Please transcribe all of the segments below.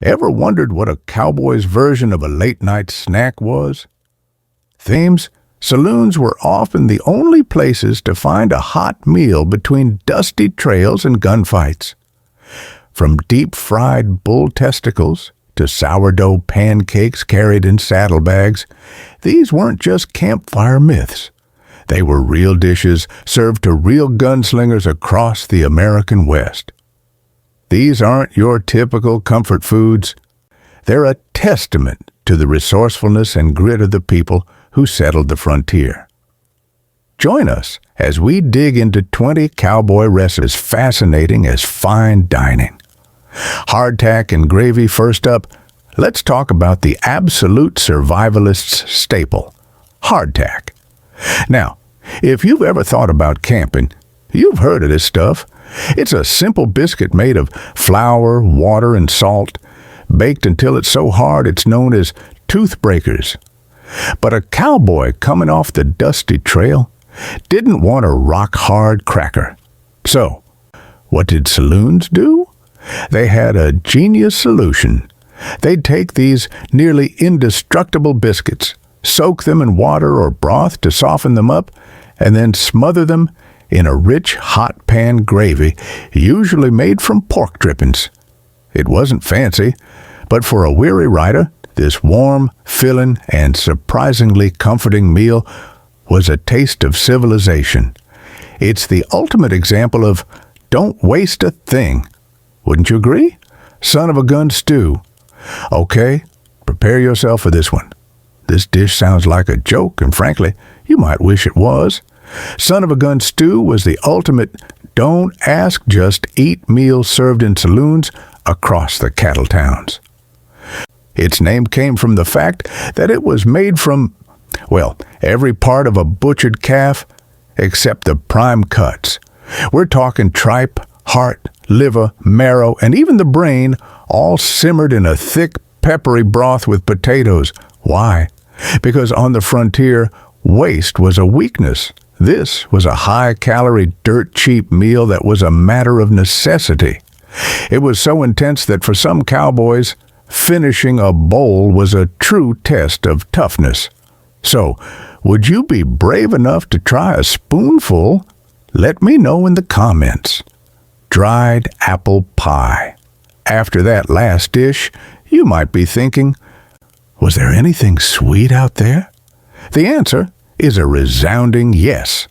Ever wondered what a cowboy's version of a late-night snack was? Themes, saloons were often the only places to find a hot meal between dusty trails and gunfights. From deep-fried bull testicles to sourdough pancakes carried in saddlebags, these weren't just campfire myths. They were real dishes served to real gunslingers across the American West. These aren't your typical comfort foods. They're a testament to the resourcefulness and grit of the people who settled the frontier. Join us as we dig into 20 cowboy recipes fascinating as fine dining. Hardtack and Gravy first up. Let's talk about the absolute survivalist's staple, hardtack. Now, if you've ever thought about camping, you've heard of this stuff. It's a simple biscuit made of flour, water, and salt, baked until it's so hard it's known as toothbreakers. But a cowboy coming off the dusty trail didn't want a rock-hard cracker. So, what did saloons do? They had a genius solution. They'd take these nearly indestructible biscuits, soak them in water or broth to soften them up, and then smother them in a rich hot pan gravy, usually made from pork drippings. It wasn't fancy, but for a weary rider, this warm, filling, and surprisingly comforting meal was a taste of civilization. It's the ultimate example of don't waste a thing. Wouldn't you agree? Son of a gun stew. Okay, prepare yourself for this one. This dish sounds like a joke, and frankly, you might wish it was. Son of a gun stew was the ultimate don't ask, just eat meal served in saloons across the cattle towns. Its name came from the fact that it was made from, well, every part of a butchered calf except the prime cuts. We're talking tripe, heart, liver, marrow, and even the brain, all simmered in a thick, peppery broth with potatoes. Why? Because on the frontier, waste was a weakness. This was a high-calorie, dirt-cheap meal that was a matter of necessity. It was so intense that for some cowboys, finishing a bowl was a true test of toughness. So, would you be brave enough to try a spoonful? Let me know in the comments. Dried apple pie. After that last dish, you might be thinking, was there anything sweet out there? The answer is a resounding yes.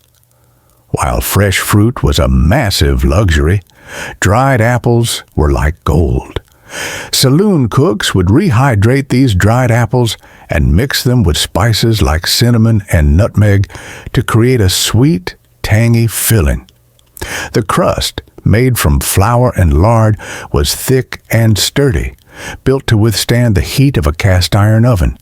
While fresh fruit was a massive luxury, dried apples were like gold. Saloon cooks would rehydrate these dried apples and mix them with spices like cinnamon and nutmeg to create a sweet, tangy filling. The crust, made from flour and lard, was thick and sturdy, built to withstand the heat of a cast-iron oven.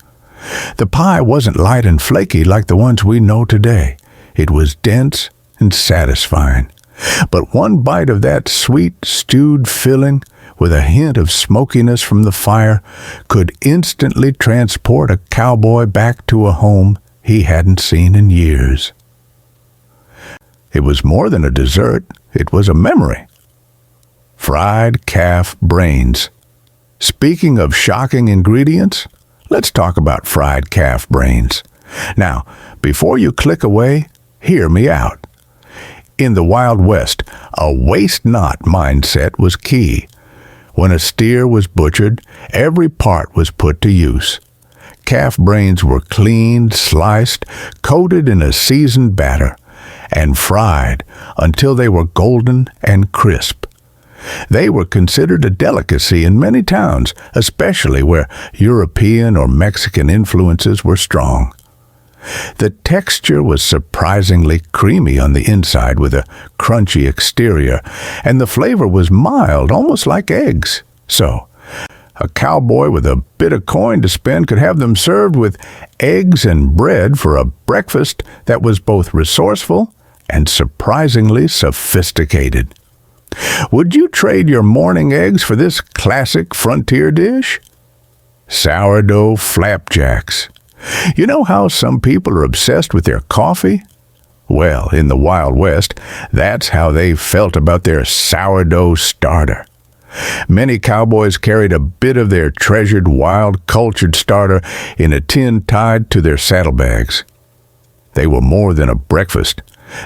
The pie wasn't light and flaky like the ones we know today. It was dense and satisfying. But one bite of that sweet, stewed filling, with a hint of smokiness from the fire, could instantly transport a cowboy back to a home he hadn't seen in years. It was more than a dessert. It was a memory. Fried calf brains. Speaking of shocking ingredients, let's talk about fried calf brains. Now, before you click away, hear me out. In the Wild West, a waste not mindset was key. When a steer was butchered, every part was put to use. Calf brains were cleaned, sliced, coated in a seasoned batter, and fried until they were golden and crisp. They were considered a delicacy in many towns, especially where European or Mexican influences were strong. The texture was surprisingly creamy on the inside with a crunchy exterior, and the flavor was mild, almost like eggs. So, a cowboy with a bit of coin to spend could have them served with eggs and bread for a breakfast that was both resourceful and surprisingly sophisticated. Would you trade your morning eggs for this classic frontier dish? Sourdough Flapjacks. You know how some people are obsessed with their coffee? Well, in the Wild West, that's how they felt about their sourdough starter. Many cowboys carried a bit of their treasured wild cultured starter in a tin tied to their saddlebags. They were more than a breakfast.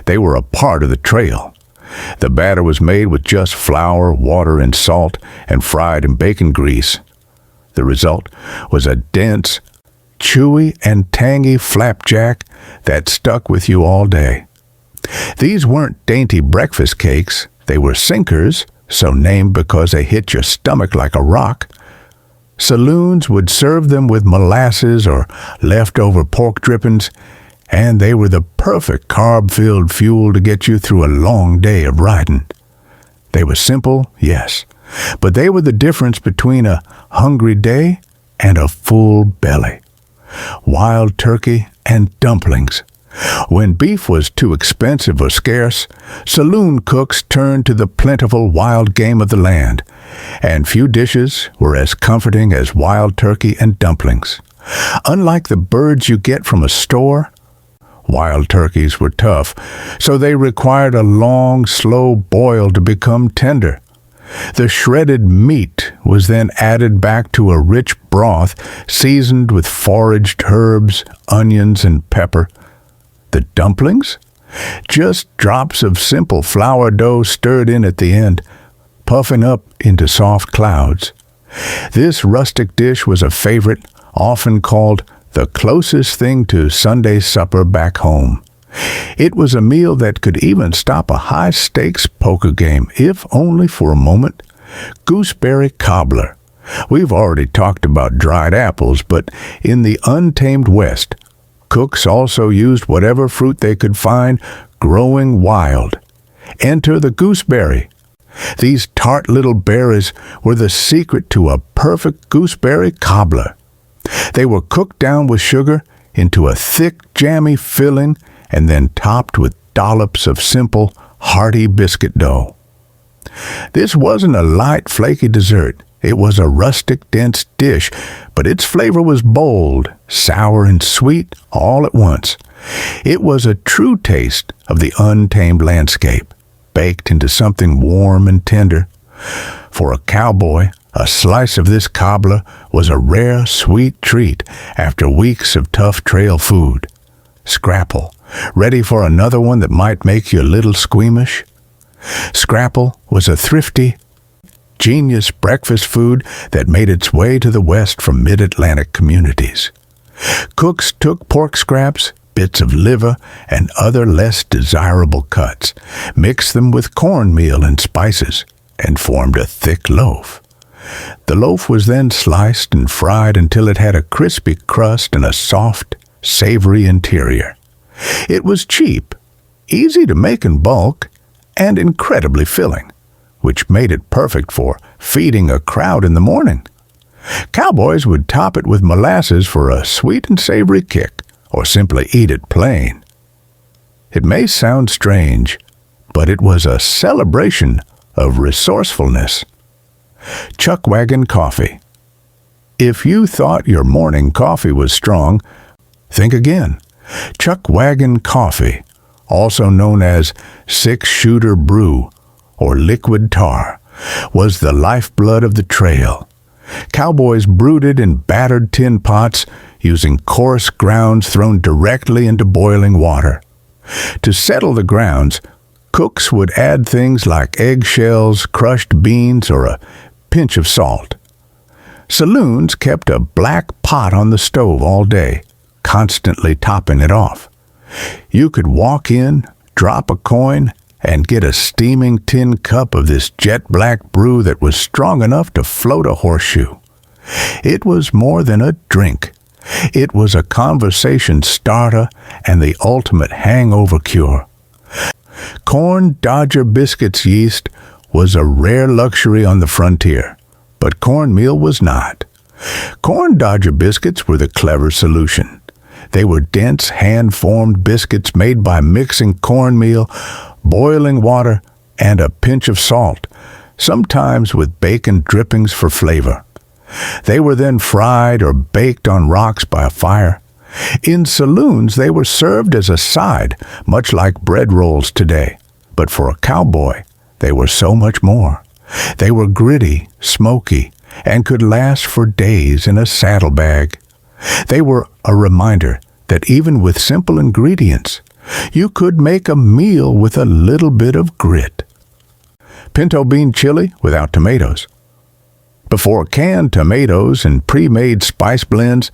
They were a part of the trail. The batter was made with just flour, water, and salt, and fried in bacon grease. The result was a dense, chewy, and tangy flapjack that stuck with you all day. These weren't dainty breakfast cakes. They were sinkers, so named because they hit your stomach like a rock. Saloons would serve them with molasses or leftover pork drippings, and they were the perfect carb-filled fuel to get you through a long day of riding. They were simple, yes, but they were the difference between a hungry day and a full belly. Wild turkey and dumplings. When beef was too expensive or scarce, saloon cooks turned to the plentiful wild game of the land, and few dishes were as comforting as wild turkey and dumplings. Unlike the birds you get from a store, wild turkeys were tough, so they required a long, slow boil to become tender. The shredded meat was then added back to a rich broth seasoned with foraged herbs, onions, and pepper. The dumplings? Just drops of simple flour dough stirred in at the end, puffing up into soft clouds. This rustic dish was a favorite, often called the closest thing to Sunday supper back home. It was a meal that could even stop a high-stakes poker game, if only for a moment. Gooseberry cobbler. We've already talked about dried apples, but in the untamed West, cooks also used whatever fruit they could find growing wild. Enter the gooseberry. These tart little berries were the secret to a perfect gooseberry cobbler. They were cooked down with sugar into a thick, jammy filling and then topped with dollops of simple, hearty biscuit dough. This wasn't a light, flaky dessert. It was a rustic, dense dish, but its flavor was bold, sour, and sweet all at once. It was a true taste of the untamed landscape, baked into something warm and tender. For a cowboy, a slice of this cobbler was a rare, sweet treat after weeks of tough trail food. Scrapple, ready for another one that might make you a little squeamish? Scrapple was a thrifty, genius breakfast food that made its way to the West from mid-Atlantic communities. Cooks took pork scraps, bits of liver, and other less desirable cuts, mixed them with cornmeal and spices, and formed a thick loaf. The loaf was then sliced and fried until it had a crispy crust and a soft, savory interior. It was cheap, easy to make in bulk, and incredibly filling, which made it perfect for feeding a crowd in the morning. Cowboys would top it with molasses for a sweet and savory kick, or simply eat it plain. It may sound strange, but it was a celebration of resourcefulness. Chuckwagon coffee. If you thought your morning coffee was strong, think again. Chuckwagon coffee, also known as six-shooter brew or liquid tar, was the lifeblood of the trail. Cowboys brewed it in battered tin pots using coarse grounds thrown directly into boiling water. To settle the grounds, cooks would add things like eggshells, crushed beans, or a pinch of salt. Saloons kept a black pot on the stove all day, constantly topping it off. You could walk in, drop a coin, and get a steaming tin cup of this jet-black brew that was strong enough to float a horseshoe. It was more than a drink. It was a conversation starter and the ultimate hangover cure. Corn Dodger Biscuits yeast was a rare luxury on the frontier, but cornmeal was not. Corn Dodger biscuits were the clever solution. They were dense, hand-formed biscuits made by mixing cornmeal, boiling water, and a pinch of salt, sometimes with bacon drippings for flavor. They were then fried or baked on rocks by a fire. In saloons, they were served as a side, much like bread rolls today. But for a cowboy, they were so much more. They were gritty, smoky, and could last for days in a saddlebag. They were a reminder that even with simple ingredients, you could make a meal with a little bit of grit. Pinto bean chili without tomatoes. Before canned tomatoes and pre-made spice blends,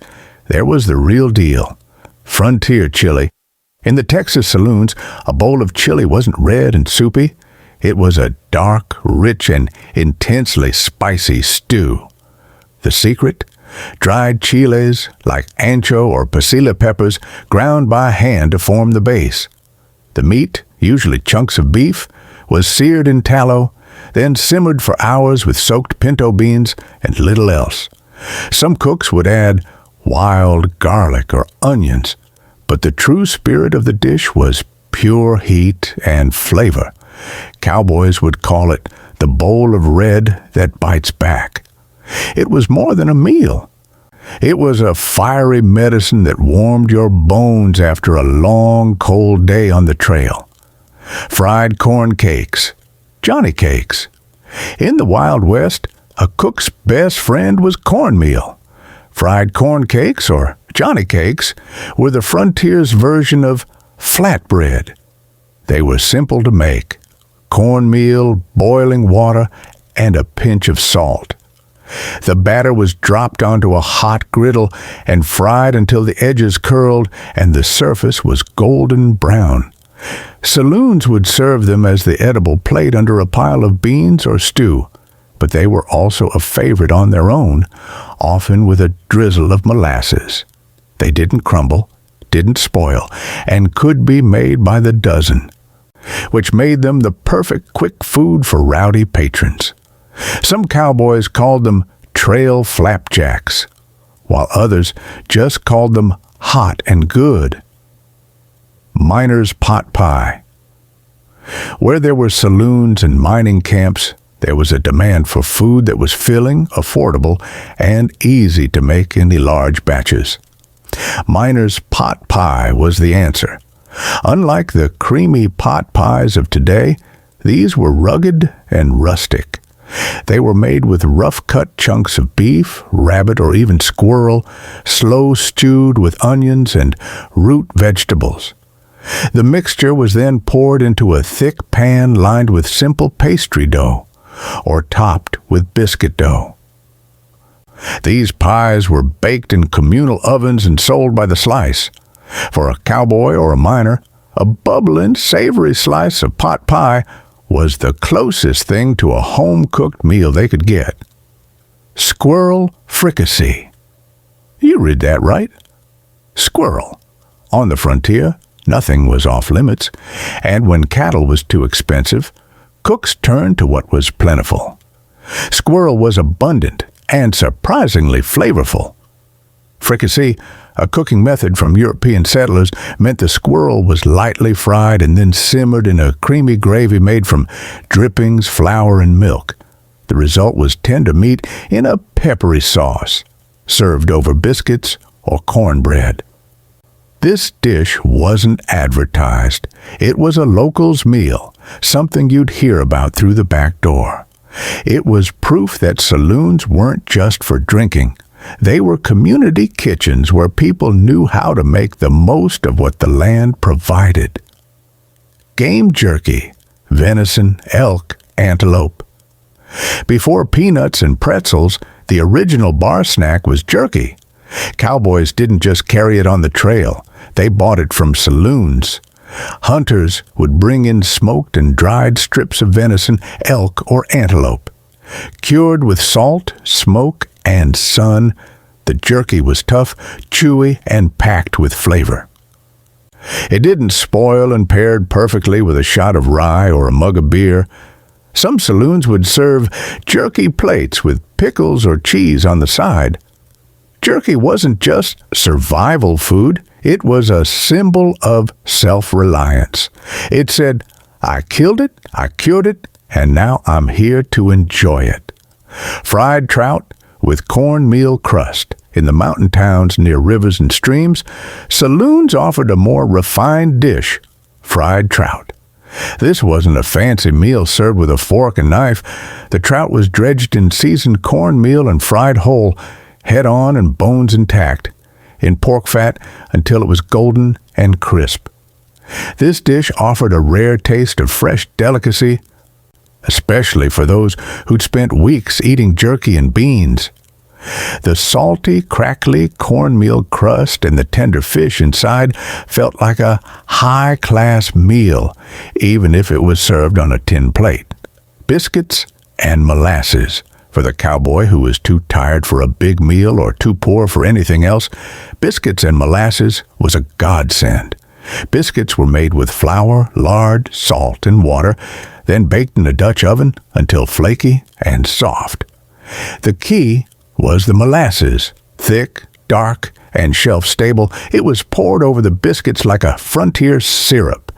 there was the real deal, frontier chili. In the Texas saloons, a bowl of chili wasn't red and soupy. It was a dark, rich, and intensely spicy stew. The secret? Dried chiles like ancho or pasilla peppers ground by hand to form the base. The meat, usually chunks of beef, was seared in tallow, then simmered for hours with soaked pinto beans and little else. Some cooks would add wild garlic or onions, but the true spirit of the dish was pure heat and flavor. Cowboys would call it the bowl of red that bites back. It was more than a meal. It was a fiery medicine that warmed your bones after a long, cold day on the trail. Fried corn cakes, Johnny cakes. In the Wild West, a cook's best friend was cornmeal. Fried corn cakes, or Johnny cakes, were the frontier's version of flatbread. They were simple to make. Cornmeal, boiling water, and a pinch of salt. The batter was dropped onto a hot griddle and fried until the edges curled and the surface was golden brown. Saloons would serve them as the edible plate under a pile of beans or stew, but they were also a favorite on their own, often with a drizzle of molasses. They didn't crumble, didn't spoil, and could be made by the dozen, which made them the perfect quick food for rowdy patrons. Some cowboys called them trail flapjacks, while others just called them hot and good. Miner's pot pie. Where there were saloons and mining camps, there was a demand for food that was filling, affordable, and easy to make in the large batches. Miner's pot pie was the answer. Unlike the creamy pot pies of today, these were rugged and rustic. They were made with rough-cut chunks of beef, rabbit, or even squirrel, slow stewed with onions and root vegetables. The mixture was then poured into a thick pan lined with simple pastry dough, or topped with biscuit dough. These pies were baked in communal ovens and sold by the slice. For a cowboy or a miner, a bubbling, savory slice of pot pie was the closest thing to a home-cooked meal they could get. Squirrel fricassee. You read that right. Squirrel. On the frontier, nothing was off limits, and when cattle was too expensive, cooks turned to what was plentiful. Squirrel was abundant and surprisingly flavorful. Fricassee, a cooking method from European settlers, meant the squirrel was lightly fried and then simmered in a creamy gravy made from drippings, flour, and milk. The result was tender meat in a peppery sauce, served over biscuits or cornbread. This dish wasn't advertised. It was a local's meal, something you'd hear about through the back door. It was proof that saloons weren't just for drinking. They were community kitchens where people knew how to make the most of what the land provided. Game jerky, venison, elk, antelope. Before peanuts and pretzels, the original bar snack was jerky. Cowboys didn't just carry it on the trail. They bought it from saloons. Hunters would bring in smoked and dried strips of venison, elk, or antelope. Cured with salt, smoke, and sun, the jerky was tough, chewy, and packed with flavor. It didn't spoil and paired perfectly with a shot of rye or a mug of beer. Some saloons would serve jerky plates with pickles or cheese on the side. Jerky wasn't just survival food, it was a symbol of self-reliance. It said, I killed it, I cured it, and now I'm here to enjoy it. Fried trout with cornmeal crust. In the mountain towns near rivers and streams, saloons offered a more refined dish, fried trout. This wasn't a fancy meal served with a fork and knife. The trout was dredged in seasoned cornmeal and fried whole, head on and bones intact, in pork fat until it was golden and crisp. This dish offered a rare taste of fresh delicacy, especially for those who'd spent weeks eating jerky and beans. The salty, crackly cornmeal crust and the tender fish inside felt like a high-class meal, even if it was served on a tin plate. Biscuits and molasses. For the cowboy who was too tired for a big meal or too poor for anything else, biscuits and molasses was a godsend. Biscuits were made with flour, lard, salt, and water, then baked in a Dutch oven until flaky and soft. The key was the molasses. Thick, dark, and shelf-stable, it was poured over the biscuits like a frontier syrup.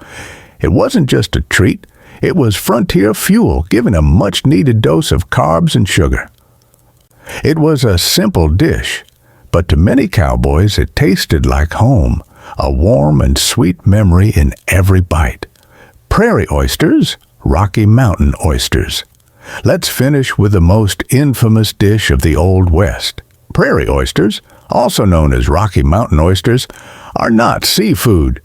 It wasn't just a treat, it was frontier fuel, giving a much-needed dose of carbs and sugar. It was a simple dish, but to many cowboys it tasted like home, a warm and sweet memory in every bite. Prairie oysters, Rocky Mountain oysters. Let's finish with the most infamous dish of the Old West. Prairie oysters, also known as Rocky Mountain oysters, are not seafood.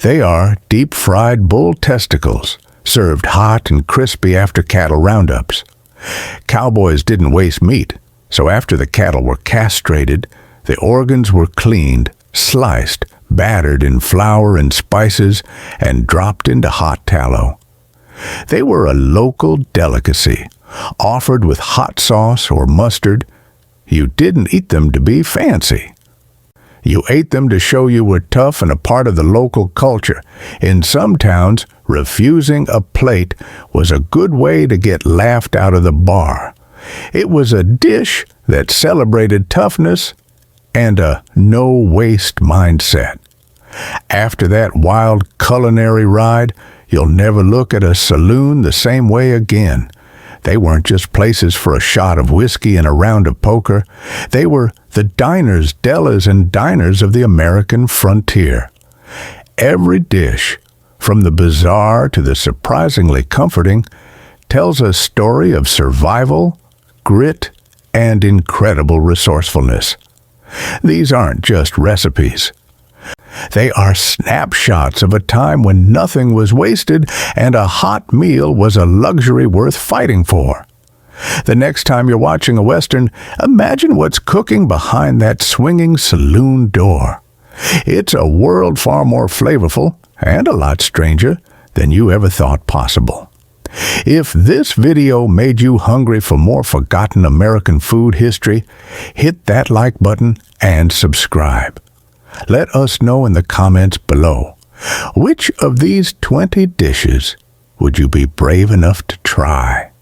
They are deep-fried bull testicles, served hot and crispy after cattle roundups. Cowboys didn't waste meat, so after the cattle were castrated, the organs were cleaned, sliced, battered in flour and spices, and dropped into hot tallow. They were a local delicacy, offered with hot sauce or mustard. You didn't eat them to be fancy. You ate them to show you were tough and a part of the local culture. In some towns, refusing a plate was a good way to get laughed out of the bar. It was a dish that celebrated toughness and a no-waste mindset. After that wild culinary ride, you'll never look at a saloon the same way again. They weren't just places for a shot of whiskey and a round of poker. They were the diners, delas, and diners of the American frontier. Every dish, from the bizarre to the surprisingly comforting, tells a story of survival, grit, and incredible resourcefulness. These aren't just recipes. They are snapshots of a time when nothing was wasted and a hot meal was a luxury worth fighting for. The next time you're watching a Western, imagine what's cooking behind that swinging saloon door. It's a world far more flavorful and a lot stranger than you ever thought possible. If this video made you hungry for more forgotten American food history, hit that like button and subscribe. Let us know in the comments below, which of these 20 dishes would you be brave enough to try?